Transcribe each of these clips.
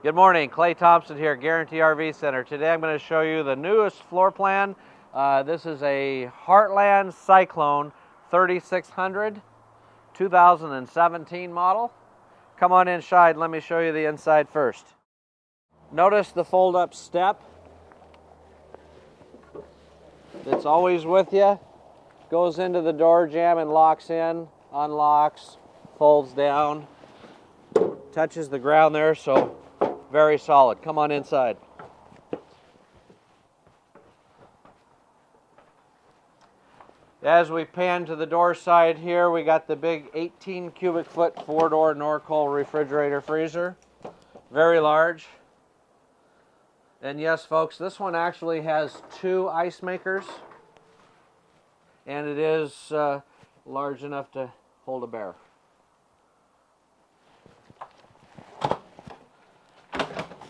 Good morning, Clay Thompson here, Guarantee RV Center. Today I'm going to show you the newest floor plan. This is a Heartland Cyclone 3600 2017 model. Come on inside, let me show you the inside first. Notice the fold-up step. It's always with you. Goes into the door jamb and locks in, unlocks, folds down, touches the ground there, so very solid. Come on inside. As we pan to the door side here, we got the big 18 cubic foot 4-door Norcold refrigerator freezer. Very large. And yes, folks, this one actually has 2 ice makers. And it is large enough to hold a bear.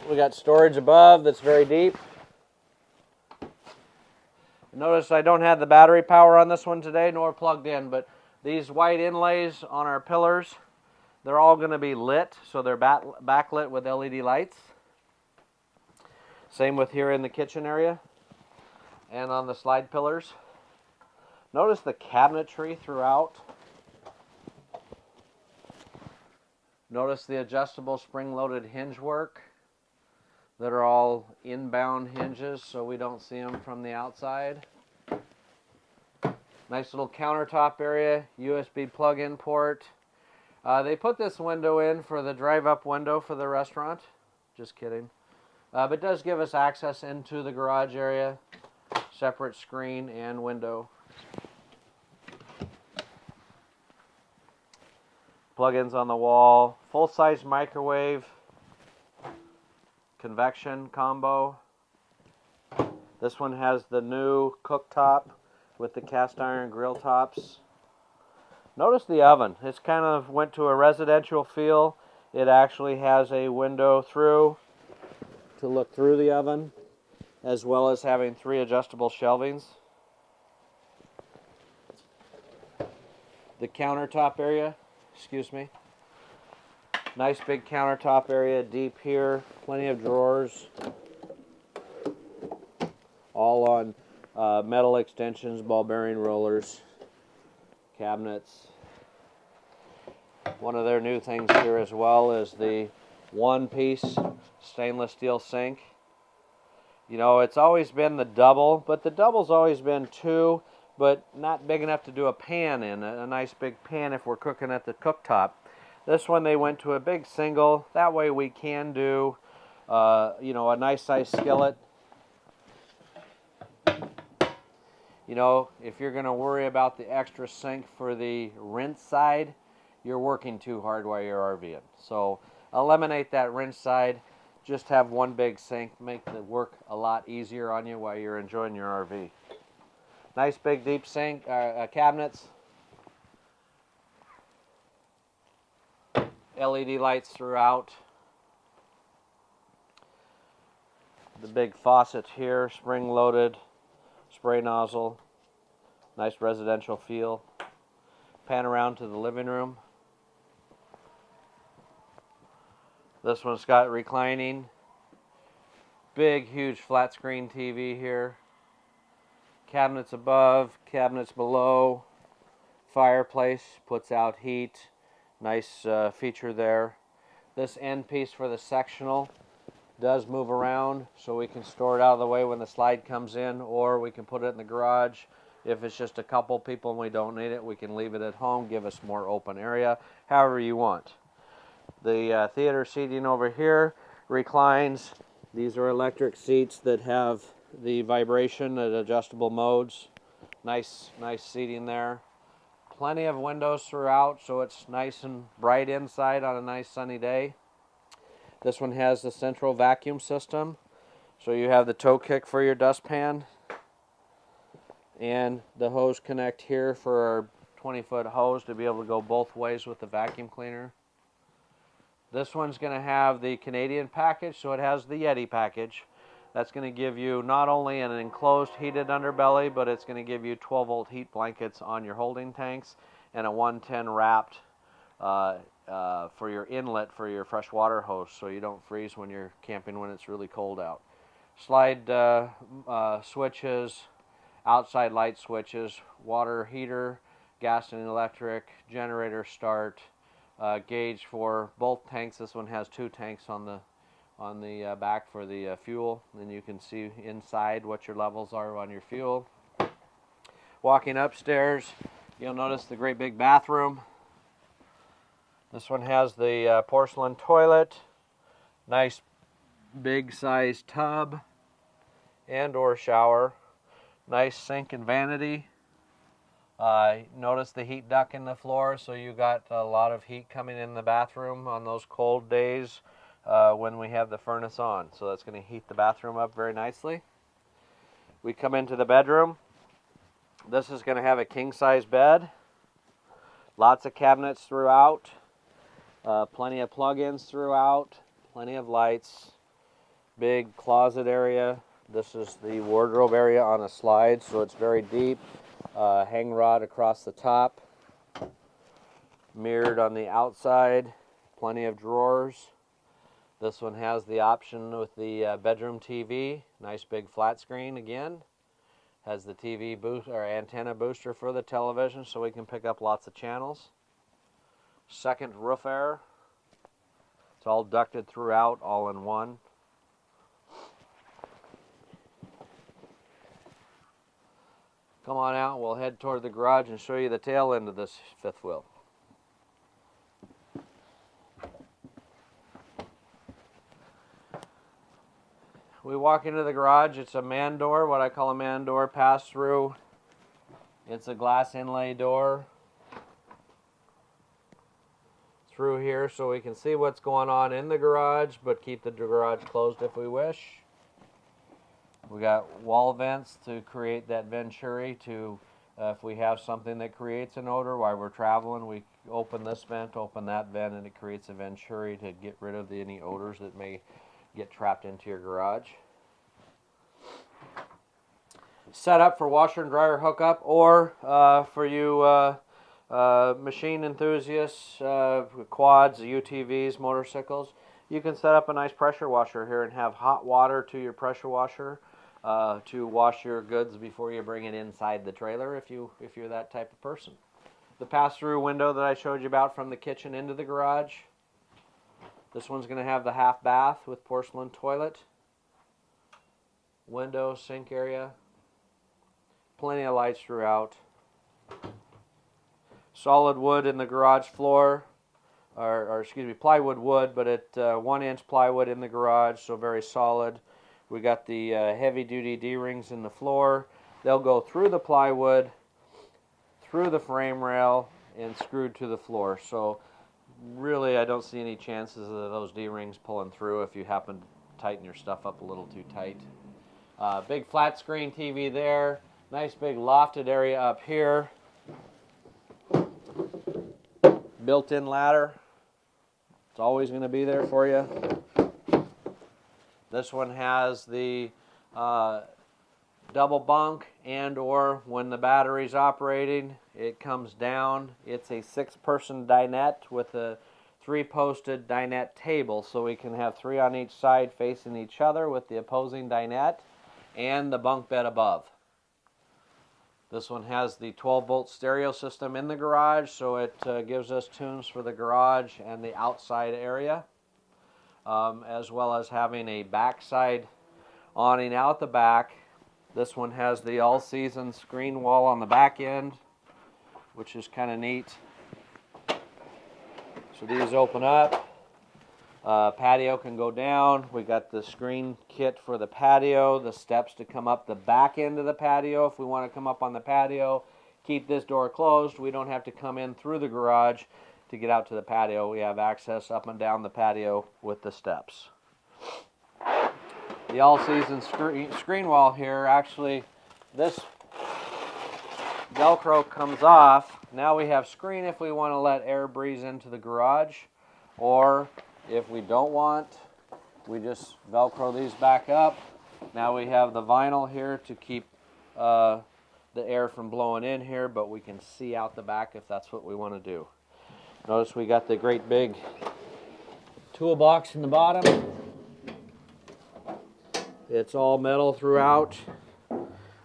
We got storage above that's very deep. Notice I don't have the battery power on this one today, nor plugged in, but these white inlays on our pillars, they're all going to be lit, so they're backlit with LED lights. Same with here in the kitchen area and on the slide pillars. Notice the cabinetry throughout. Notice the adjustable spring-loaded hinge work that are all inbound hinges so we don't see them from the outside. Nice little countertop area, USB plug-in port. They put this window in for the drive-up window for the restaurant. Just kidding. But it does give us access into the garage area, separate screen and window. Plug-ins on the wall, full-size microwave, convection combo. This one has the new cooktop with the cast iron grill tops. Notice the oven. It's kind of went to a residential feel. It actually has a window through to look through the oven, as well as having 3 adjustable shelvings. The countertop area, excuse me. Nice big countertop area, deep here, plenty of drawers, all on metal extensions, ball bearing rollers, cabinets. One of their new things here as well is the one-piece stainless steel sink. You know, it's always been the double, but the double's always been 2, but not big enough to do a pan in, a nice big pan if we're cooking at the cooktop. This one they went to a big single. That way we can do, you know, a nice size skillet. You know, if you're going to worry about the extra sink for the rinse side, you're working too hard while you're RVing. So eliminate that rinse side. Just have one big sink. Make the work a lot easier on you while you're enjoying your RV. Nice big deep sink cabinets. LED lights throughout. The big faucet here, spring-loaded, spray nozzle. Nice residential feel. Pan around to the living room. This one's got reclining. Big, huge flat screen TV here. Cabinets above, cabinets below. Fireplace, puts out heat. Nice feature there. This end piece for the sectional does move around, so we can store it out of the way when the slide comes in, or we can put it in the garage. If it's just a couple people and we don't need it, we can leave it at home, give us more open area, however you want. The theater seating over here reclines. These are electric seats that have the vibration at adjustable modes. Nice seating there. Plenty of windows throughout, so it's nice and bright inside on a nice sunny day. This one has the central vacuum system, so you have the toe kick for your dustpan, and the hose connect here for our 20-foot hose to be able to go both ways with the vacuum cleaner. This one's going to have the Canadian package, so it has the Yeti package. That's going to give you not only an enclosed heated underbelly, but it's going to give you 12-volt heat blankets on your holding tanks and a 110 wrapped for your inlet for your fresh water hose, so you don't freeze when you're camping when it's really cold out. Slide switches, outside light switches, water heater, gas and electric, generator start, gauge for both tanks. This one has 2 tanks on the back for the fuel, and you can see inside what your levels are on your fuel. Walking upstairs, you'll notice the great big bathroom. This one has the porcelain toilet, nice big size tub and or shower, nice sink and vanity. Notice the heat duct in the floor, so you got a lot of heat coming in the bathroom on those cold days when we have the furnace on. So that's going to heat the bathroom up very nicely. We come into the bedroom. This is going to have a king-size bed, lots of cabinets throughout, plenty of plug-ins throughout, plenty of lights, big closet area. This is the wardrobe area on a slide, so it's very deep. Hang rod across the top, mirrored on the outside, plenty of drawers. This one has the option with the bedroom TV, nice big flat screen again. Has the TV boost or antenna booster for the television, so we can pick up lots of channels. Second roof air. It's all ducted throughout, all in one. Come on out, we'll head toward the garage and show you the tail end of this fifth wheel. We walk into the garage. It's a man door, what I call a man door, pass through. It's a glass inlay door through here, so we can see what's going on in the garage, but keep the garage closed if we wish. We got wall vents to create that venturi to, if we have something that creates an odor while we're traveling, we open this vent, open that vent, and it creates a venturi to get rid of any odors that may get trapped into your garage. Set up for washer and dryer hookup, or for you machine enthusiasts, quads, UTVs, motorcycles, you can set up a nice pressure washer here and have hot water to your pressure washer to wash your goods before you bring it inside the trailer if you're that type of person. The pass-through window that I showed you about from the kitchen into the garage. This one's going to have the half bath with porcelain toilet, window, sink area, plenty of lights throughout. Solid wood in the garage floor, or excuse me, plywood wood, but at 1-inch plywood in the garage, so very solid. We got the heavy-duty D-rings in the floor. They'll go through the plywood, through the frame rail, and screwed to the floor. So really, I don't see any chances of those D-rings pulling through if you happen to tighten your stuff up a little too tight. Big flat screen TV there. Nice big lofted area up here. Built-in ladder. It's always going to be there for you. This one has the double bunk, and or when the battery's operating, it comes down. It's a 6-person dinette with a 3-posted dinette table, so we can have 3 on each side facing each other with the opposing dinette and the bunk bed above. This one has the 12-volt stereo system in the garage, so it gives us tunes for the garage and the outside area, as well as having a backside awning out the back. This one has the all-season screen wall on the back end, which is kind of neat. So these open up. Patio can go down. We got the screen kit for the patio, the steps to come up the back end of the patio if we want to come up on the patio. Keep this door closed. We don't have to come in through the garage to get out to the patio. We have access up and down the patio with the steps. The all-season screen wall here, actually, this Velcro comes off. Now we have screen if we want to let air breeze into the garage, or if we don't want, we just Velcro these back up. Now we have the vinyl here to keep the air from blowing in here, but we can see out the back if that's what we want to do. Notice we got the great big toolbox in the bottom. It's all metal throughout.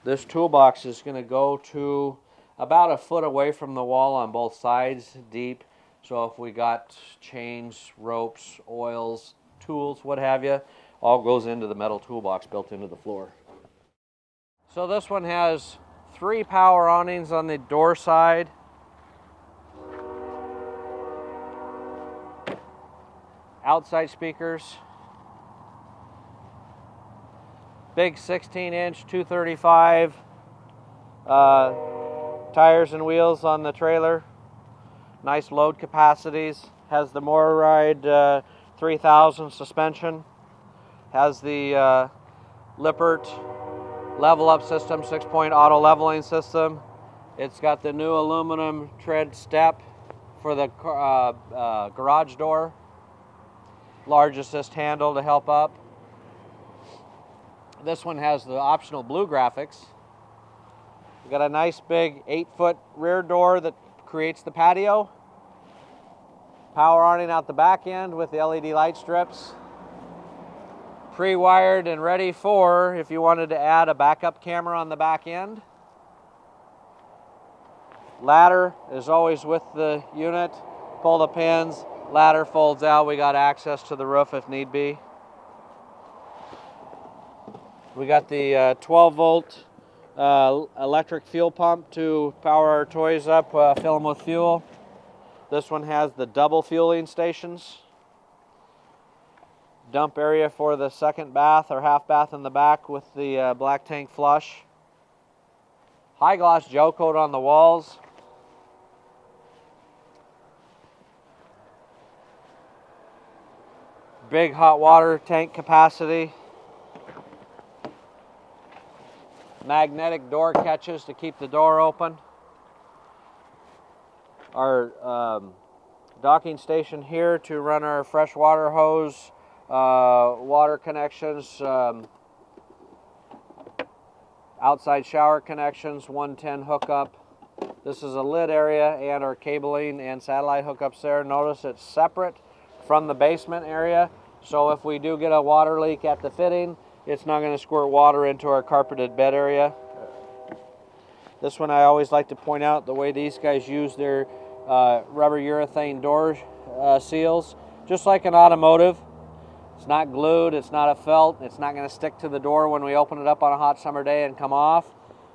This toolbox is going to go to about a foot away from the wall on both sides, deep. So if we got chains, ropes, oils, tools, what have you, all goes into the metal toolbox built into the floor. So this one has 3 power awnings on the door side. Outside speakers. Big 16-inch 235 tires and wheels on the trailer. Nice load capacities. Has the MotorRide 3000 suspension. Has the Lippert level up system, 6-point auto leveling system. It's got the new aluminum tread step for the garage door. Large assist handle to help up. This one has the optional blue graphics. We've got a nice big 8-foot rear door that creates the patio. Power awning out the back end with the LED light strips. Pre-wired and ready for if you wanted to add a backup camera on the back end. Ladder is always with the unit. Pull the pins, ladder folds out. We got access to the roof if need be. We got the 12-volt electric fuel pump to power our toys up, fill them with fuel. This one has the double fueling stations. Dump area for the second bath or half bath in the back with the black tank flush. High gloss gel coat on the walls. Big hot water tank capacity. Magnetic door catches to keep the door open. Our docking station here to run our fresh water hose, water connections, outside shower connections, 110 hookup. This is a lid area and our cabling and satellite hookups there. Notice it's separate from the basement area, so if we do get a water leak at the fitting, it's not going to squirt water into our carpeted bed area. This one I always like to point out the way these guys use their rubber urethane door seals, just like an automotive. It's not glued, it's not a felt, it's not going to stick to the door when we open it up on a hot summer day and come off.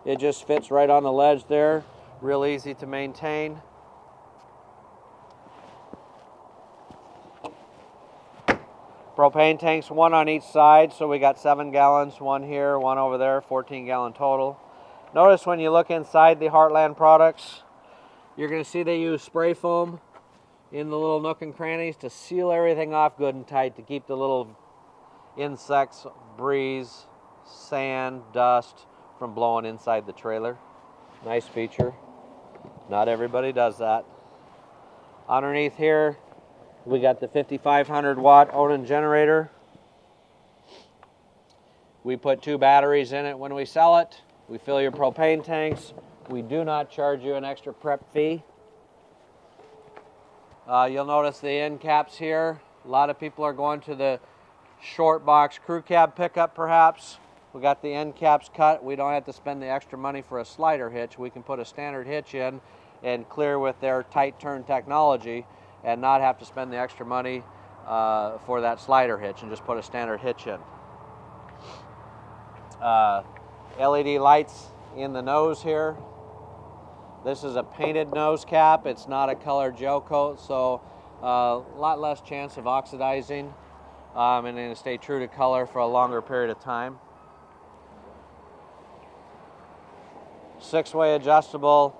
It just fits right on the ledge there, real easy to maintain. Propane tanks, 1 on each side, so we got 7 gallons, 1 here, 1 over there, 14-gallon total. Notice when you look inside the Heartland products, you're going to see they use spray foam in the little nook and crannies to seal everything off good and tight to keep the little insects, breeze, sand, dust from blowing inside the trailer. Nice feature. Not everybody does that. Underneath here, we got the 5,500 watt Onan generator. We put 2 batteries in it when we sell it. We fill your propane tanks. We do not charge you an extra prep fee. You'll notice the end caps here. A lot of people are going to the short box crew cab pickup perhaps. We got the end caps cut. We don't have to spend the extra money for a slider hitch. We can put a standard hitch in and clear with their tight turn technology and not have to spend the extra money for that slider hitch and just put a standard hitch in. LED lights in the nose here. This is a painted nose cap. It's not a colored gel coat, so a lot less chance of oxidizing and then stay true to color for a longer period of time. 6-way adjustable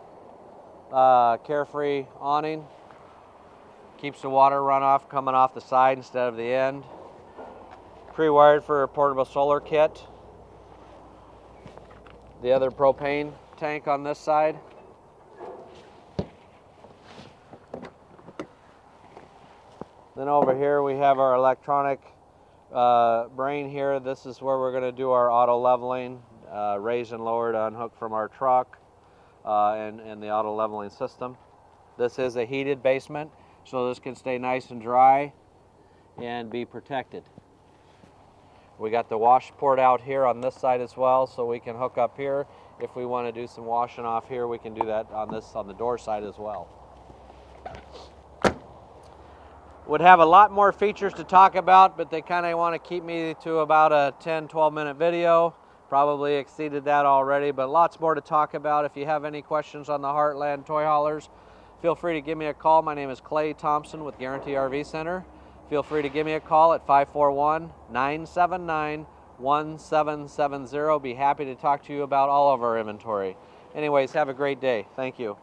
Carefree Awning. Keeps the water runoff coming off the side instead of the end. Pre-wired for a portable solar kit. The other propane tank on this side. Then over here we have our electronic brain here. This is where we're going to do our auto leveling, raise and lower to unhook from our truck, and the auto leveling system. This is a heated basement, so this can stay nice and dry and be protected. We got the wash port out here on this side as well, so we can hook up here. If we want to do some washing off here, we can do that on the door side as well. Would have a lot more features to talk about, but they kind of want to keep me to about a 10-12 minute video. Probably exceeded that already, but lots more to talk about. If you have any questions on the Heartland toy haulers, feel free to give me a call. My name is Clay Thompson with Guarantee RV Center. Feel free to give me a call at 541-979-1770. Be happy to talk to you about all of our inventory. Anyways, have a great day. Thank you.